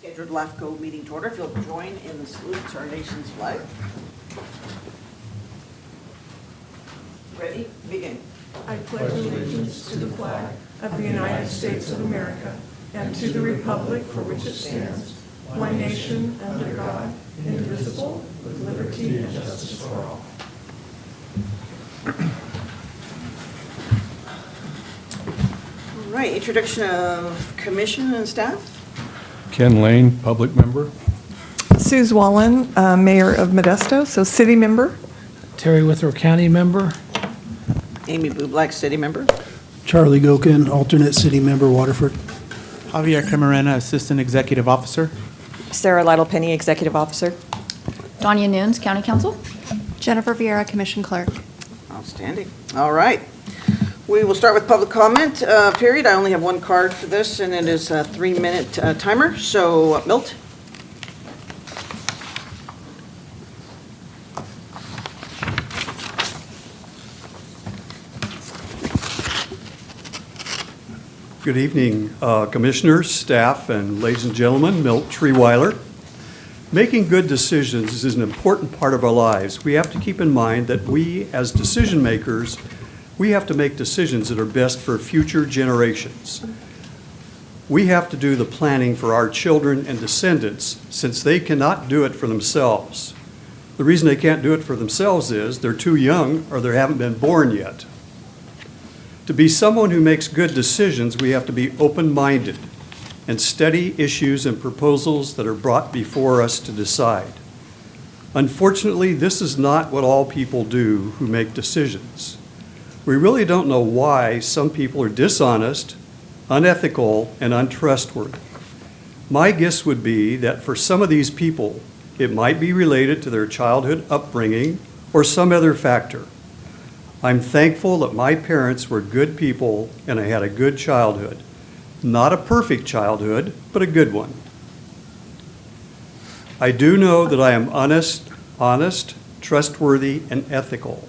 Scheduled LAFCO meeting to order. If you'll join in the salute to our nation's flag. Ready? Begin. I pledge allegiance to the flag of the United States of America and to the republic for which it stands, one nation, under God, indivisible, with liberty and justice for all. All right, introduction of commission and staff. Ken Lane, public member. Suze Wallen, Mayor of Modesto, so city member. Terry Withrow, County member. Amy Bublak, city member. Charlie Gokin, alternate city member, Waterford. Javier Camarena, Assistant Executive Officer. Sarah Lytle-Penny, Executive Officer. Danya Nunes, County Council. Jennifer Vieira, Commission Clerk. Outstanding. All right. We will start with public comment period. I only have one card for this, and it is a 3-minute timer. So, Milt. Good evening, commissioners, staff, and ladies and gentlemen. Milt Treeweiler. Making good decisions is an important part of our lives. We have to keep in mind that we, as decision makers, we have to make decisions that are best for future generations. We have to do the planning for our children and descendants since they cannot do it for themselves. The reason they can't do it for themselves is they're too young or they haven't been born yet. To be someone who makes good decisions, we have to be open-minded and study issues and proposals that are brought before us to decide. Unfortunately, this is not what all people do who make decisions. We really don't know why some people are dishonest, unethical, and untrustworthy. My guess would be that for some of these people, it might be related to their childhood upbringing or some other factor. I'm thankful that my parents were good people and I had a good childhood. Not a perfect childhood, but a good one. I do know that I am honest, trustworthy, and ethical.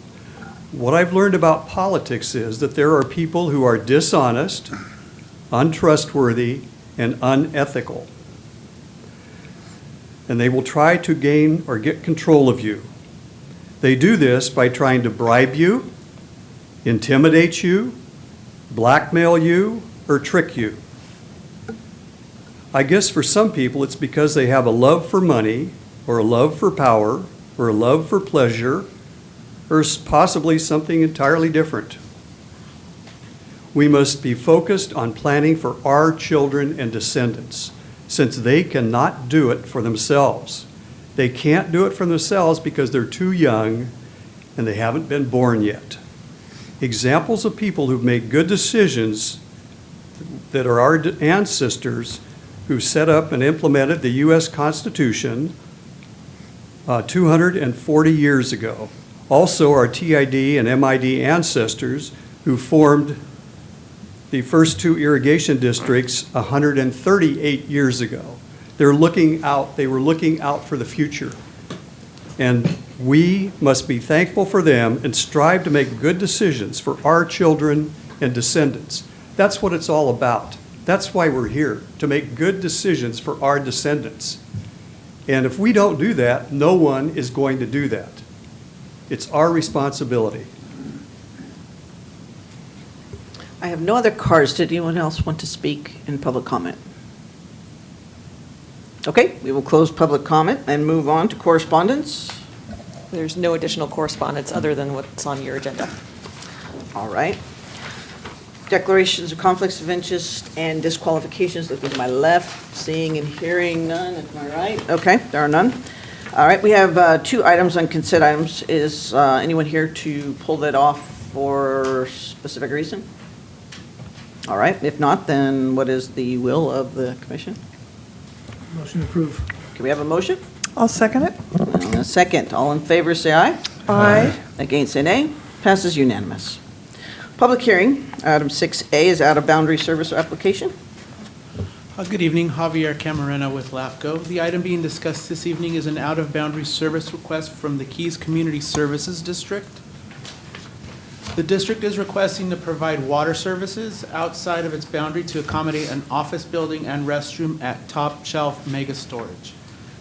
What I've learned about politics is that there are people who are dishonest, untrustworthy, and unethical. And they will try to gain or get control of you. They do this by trying to bribe you, intimidate you, blackmail you, or trick you. I guess for some people it's because they have a love for money, or a love for power, or a love for pleasure, or possibly something entirely different. We must be focused on planning for our children and descendants, since they cannot do it for themselves. They can't do it for themselves because they're too young and they haven't been born yet. Examples of people who've made good decisions that are our ancestors who set up and implemented the U.S. Constitution 240 years ago. Also, our TID and MID ancestors who formed the first 2 irrigation districts 138 years ago. They were looking out for the future. And we must be thankful for them and strive to make good decisions for our children and descendants. That's what it's all about. That's why we're here, to make good decisions for our descendants. And if we don't do that, no one is going to do that. It's our responsibility. I have no other cards. Did anyone else want to speak in public comment? Okay, we will close public comment and move on to correspondence. There's no additional correspondence other than what's on your agenda. All right. Declarations of conflicts of interest and disqualifications. Looking to my left, seeing and hearing none. Is my right? Okay, there are none. All right, we have 2 items on consent items. Is anyone here to pull that off for a specific reason? All right, if not, then what is the will of the commission? Motion approved. Can we have a motion? I'll second it. A second. All in favor, say aye. Aye. Against, say nay. Passes unanimous. Public hearing, item 6A is out-of-boundary service application. Good evening, Javier Camarena with LAFCO. The item being discussed this evening is an out-of-boundary service request from the Keys Community Services District. The district is requesting to provide water services outside of its boundary to accommodate an office building and restroom at Top Shelf Mega Storage.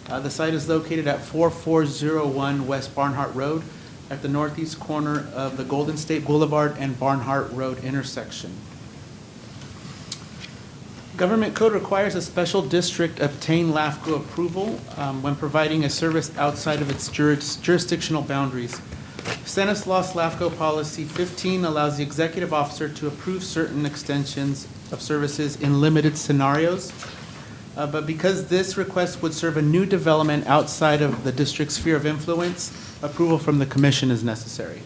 The site is located at 4401 West Barnhart Road at the northeast corner of the Golden State Boulevard and Barnhart Road intersection. Government code requires a special district obtain LAFCO approval when providing a service outside of its jurisdictional boundaries. Stanislaus LAFCO Policy 15 allows the executive officer to approve certain extensions of services in limited scenarios. But because this request would serve a new development outside of the district's sphere of influence, approval from the commission is necessary.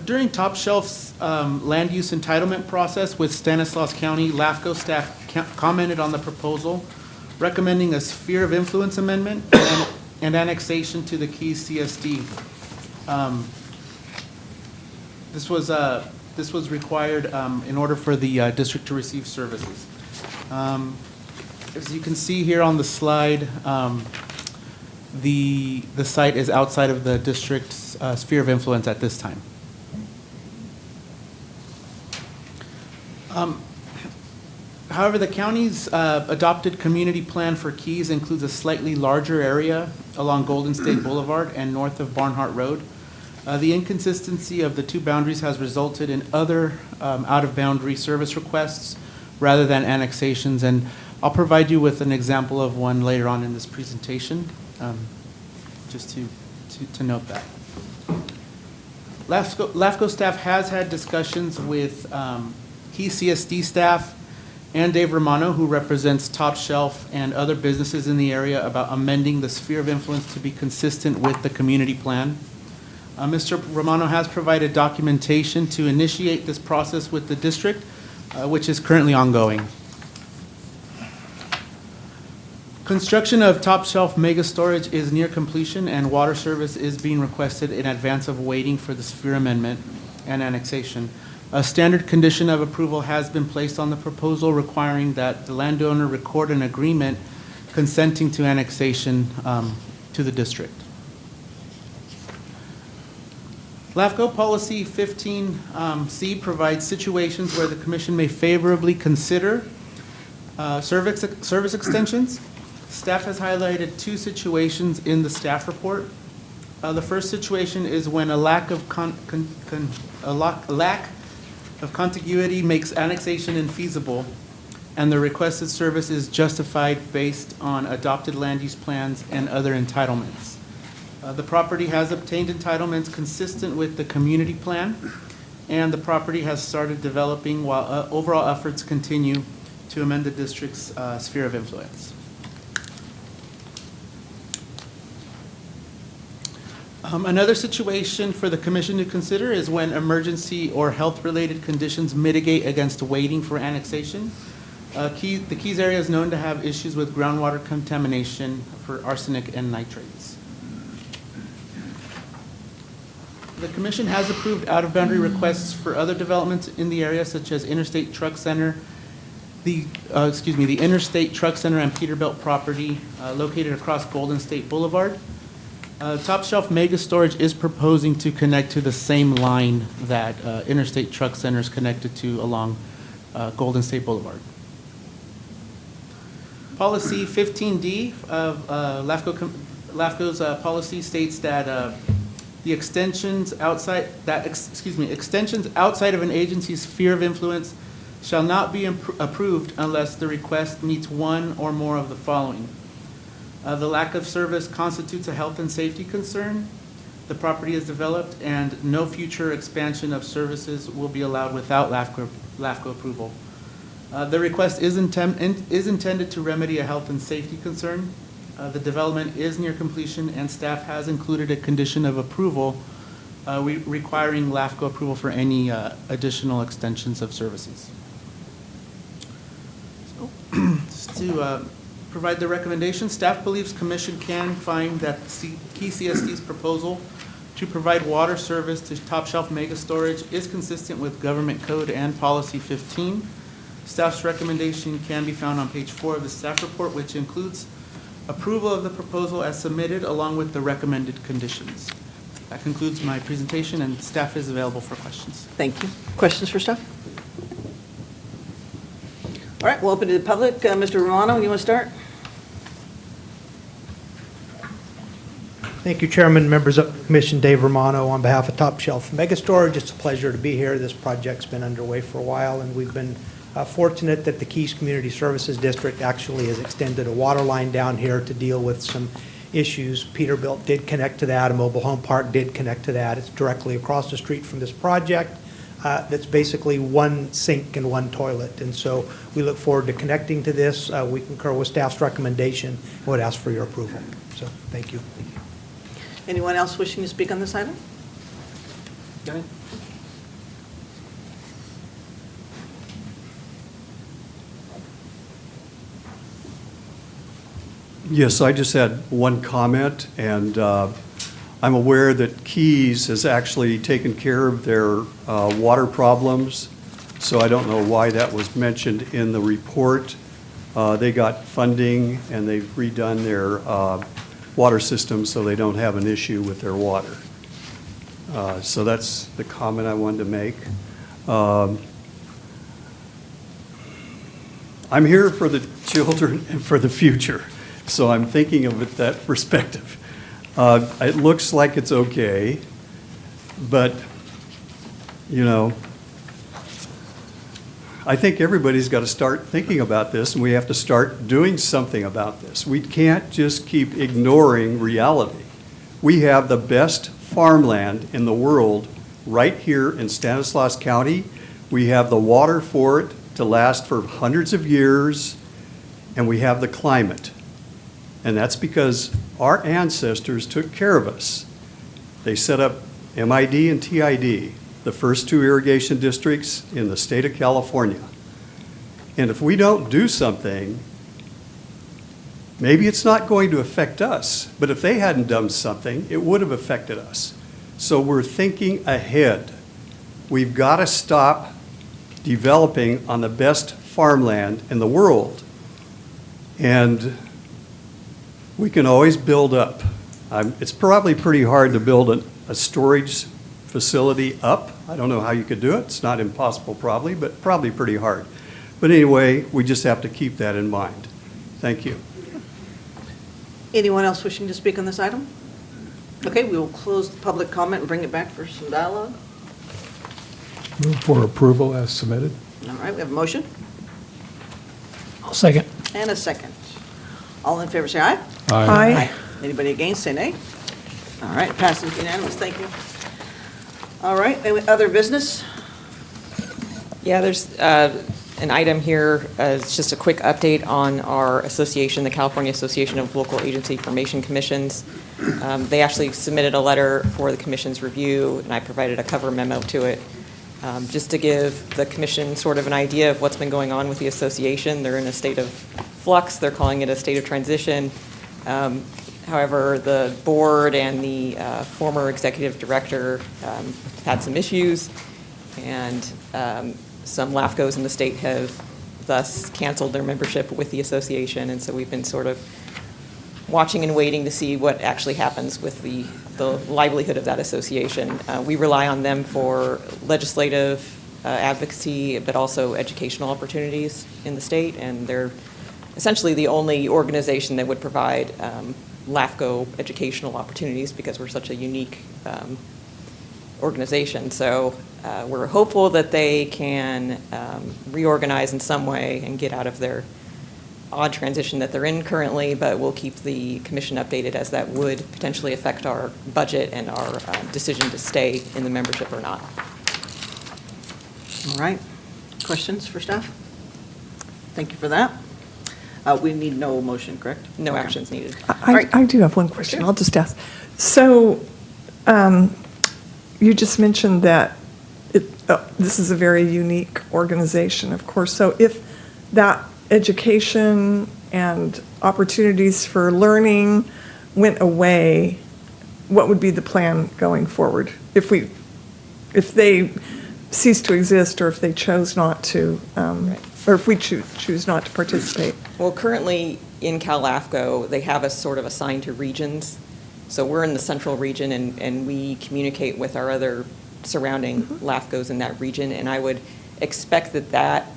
During Top Shelf's land use entitlement process with Stanislaus County, LAFCO staff commented on the proposal, recommending a sphere of influence amendment and annexation to the Keys CSD. This was required in order for the district to receive services. As you can see here on the slide, the site is outside of the district's sphere of influence at this time. However, the county's adopted community plan for Keys includes a slightly larger area along Golden State Boulevard and north of Barnhart Road. The inconsistency of the two boundaries has resulted in other out-of-boundary service requests rather than annexations, and I'll provide you with an example of one later on in this presentation, just to note that. LAFCO staff has had discussions with Key CSD staff and Dave Romano, who represents Top Shelf and other businesses in the area, about amending the sphere of influence to be consistent with the community plan. Mr. Romano has provided documentation to initiate this process with the district, which is currently ongoing. Construction of Top Shelf Mega Storage is near completion, and water service is being requested in advance of waiting for the sphere amendment and annexation. A standard condition of approval has been placed on the proposal, requiring that the landowner record an agreement consenting to annexation to the district. LAFCO Policy 15C provides situations where the commission may favorably consider service extensions. Staff has highlighted two situations in the staff report. The first situation is when a lack of contiguity makes annexation infeasible, and the requested service is justified based on adopted land use plans and other entitlements. The property has obtained entitlements consistent with the community plan, and the property has started developing while overall efforts continue to amend the district's sphere of influence. Another situation for the commission to consider is when emergency or health-related conditions mitigate against waiting for annexation. The Keys area is known to have issues with groundwater contamination for arsenic and nitrates. The commission has approved out-of-boundary requests for other developments in the area, such as Interstate Truck Center, the Interstate Truck Center and Peterbilt property located across Golden State Boulevard. Top Shelf Mega Storage is proposing to connect to the same line that Interstate Truck Center is connected to along Golden State Boulevard. Policy 15D of LAFCO's policy states that the extensions outside of an agency's sphere of influence shall not be approved unless the request meets one or more of the following. The lack of service constitutes a health and safety concern. The property is developed, and no future expansion of services will be allowed without LAFCO approval. The request is intended to remedy a health and safety concern. The development is near completion, and staff has included a condition of approval requiring LAFCO approval for any additional extensions of services. So, just to provide the recommendation, staff believes commission can find that Key CSD's proposal to provide water service to Top Shelf Mega Storage is consistent with Government Code and Policy 15. Staff's recommendation can be found on page 4 of the staff report, which includes approval of the proposal as submitted along with the recommended conditions. That concludes my presentation, and staff is available for questions. Thank you. Questions for staff? All right, we'll open to the public. Mr. Romano, you want to start? Thank you, Chairman, members of the Commission. Dave Romano on behalf of Top Shelf Megastore. Just a pleasure to be here. This project's been underway for a while, and we've been fortunate that the Keys Community Services District actually has extended a water line down here to deal with some issues. Peterbilt did connect to that. A mobile home park did connect to that. It's directly across the street from this project. That's basically one sink and one toilet. And so we look forward to connecting to this. We concur with staff's recommendation and would ask for your approval. So thank you. Anyone else wishing to speak on this item? Got it? Yes, I just had one comment, and I'm aware that Keys has actually taken care of their water problems, so I don't know why that was mentioned in the report. They got funding, and they've redone their water system so they don't have an issue with their water. So that's the comment I wanted to make. I'm here for the children and for the future, so I'm thinking of it that perspective. It looks like it's okay, but, you know, I think everybody's got to start thinking about this, and we have to start doing something about this. We can't just keep ignoring reality. We have the best farmland in the world right here in Stanislaus County. We have the water for it to last for hundreds of years, and we have the climate. And that's because our ancestors took care of us. They set up MID and TID, the first two irrigation districts in the state of California. And if we don't do something, maybe it's not going to affect us, but if they hadn't done something, it would have affected us. So we're thinking ahead. We've got to stop developing on the best farmland in the world. And we can always build up. It's probably pretty hard to build a storage facility up. I don't know how you could do it. It's not impossible probably, but probably pretty hard. But anyway, we just have to keep that in mind. Thank you. Anyone else wishing to speak on this item? Okay, we will close the public comment and bring it back for some dialogue. Move for approval as submitted. All right, we have a motion I'll second. and a second. All in favor, say aye. Aye. Anybody against, say nay. All right, passes unanimous. Thank you. All right, any other business? Yeah, there's an item here, it's just a quick update on our association, the California Association of Local Agency Formation Commissions. They actually submitted a letter for the commission's review, and I provided a cover memo to it, just to give the commission sort of an idea of what's been going on with the association. They're in a state of flux. They're calling it a state of transition. However, the board and the former executive director had some issues, and some LAFCOs in the state have thus canceled their membership with the association, and so we've been sort of watching and waiting to see what actually happens with the livelihood of that association. We rely on them for legislative advocacy, but also educational opportunities in the state, and they're essentially the only organization that would provide LAFCO educational opportunities because we're such a unique organization. So we're hopeful that they can reorganize in some way and get out of their odd transition that they're in currently, but we'll keep the commission updated as that would potentially affect our budget and our decision to stay in the membership or not. All right. Questions for staff? Thank you for that. We need no motion, correct? No Okay. actions needed. I do have one question. Sure. I'll just ask. So you just mentioned that this is a very unique organization, of course. So if that education and opportunities for learning went away, what would be the plan going forward? If they cease to exist, or if they chose not to, or if we choose not to participate? Well, currently in Cal LAFCO, they have us sort of assigned to regions, So we're in the central region, and we communicate with our other surrounding LAFCOs in that region, and I would expect that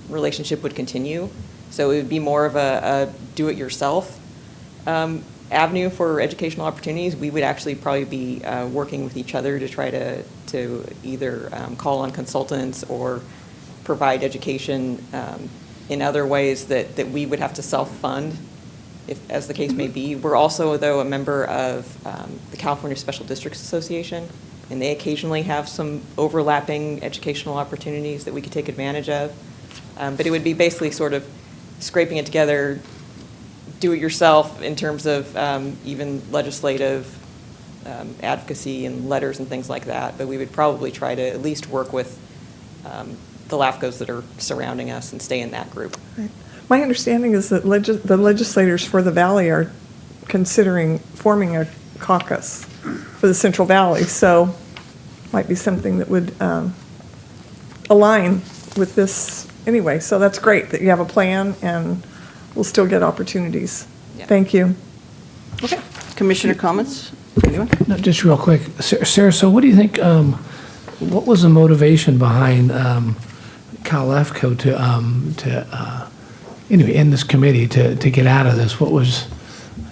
relationship would continue. So it would be more of a do-it-yourself avenue for educational opportunities. We would actually probably be working with each other to try to either call on consultants or provide education in other ways that we would have to self-fund, if, as the case may be. We're also, though, a member of the California Special Districts Association, and they occasionally have some overlapping educational opportunities that we could take advantage of. But it would be basically sort of scraping it together, do it yourself in terms of even legislative advocacy and letters and things like that. But we would probably try to at least work with the LAFCOs that are surrounding us and stay in that group. Right. My understanding is that the legislators for the Valley are considering forming a caucus for the Central Valley, so might be something that would align with this anyway. So that's great that you have a plan, and we'll still get opportunities. Yeah. Thank you. Okay. Commissioner comments? Anyone? No, just real quick, Sarah, so what do you think, what was the motivation behind Cal LAFCO to anyway, in this committee to get out of this? What was,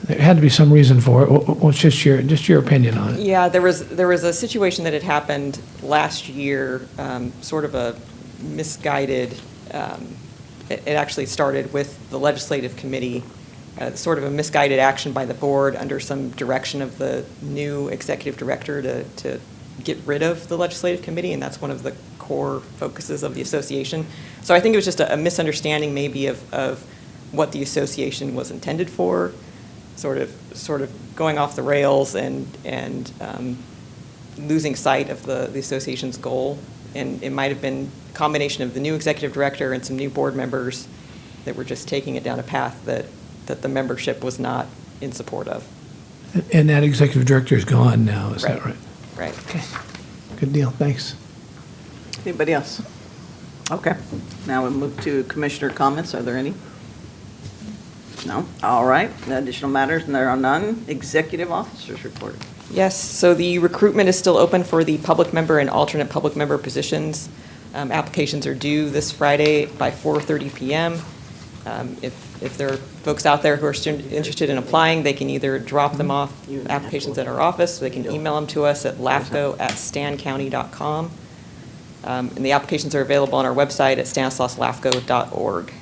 there had to be some reason for it. What's just your opinion on it? Yeah, there was a situation that had happened last year, sort of a misguided, it actually started with the legislative committee, sort of a misguided action by the board under some direction of the new executive director to get rid of the legislative committee, and that's one of the core focuses of the association. So I think it was just a misunderstanding maybe of what the association was intended for, sort of going off the rails and losing sight of the association's goal. And it might have been a combination of the new executive director and some new board members that were just taking it down a path that the membership was not in support of. And that executive director is gone now, is that right? Right. Okay, good deal, thanks. Anybody else? Okay. Now we'll move to commissioner comments. Are there any? No? All right. Additional matters, and there are none. Executive officers report. Yes, so the recruitment is still open for the public member and alternate public member positions. Applications are due this Friday by 4:30 p.m. If there are folks out there who are interested in applying, they can either drop them off applications at our office, they can email them to us at lafco@stancounty.com. And the applications are available on our website at stanislauslafco.org.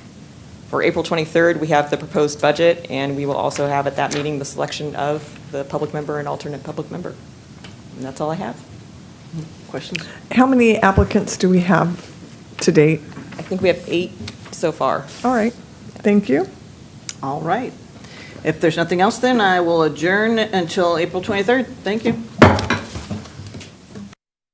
For April 23rd, we have the proposed budget, and we will also have at that meeting the selection of the public member and alternate public member. And that's all I have. Questions? How many applicants do we have to date? I think we have 8 so far. All right. Thank you. All right. If there's nothing else, then I will adjourn until April 23rd. Thank you.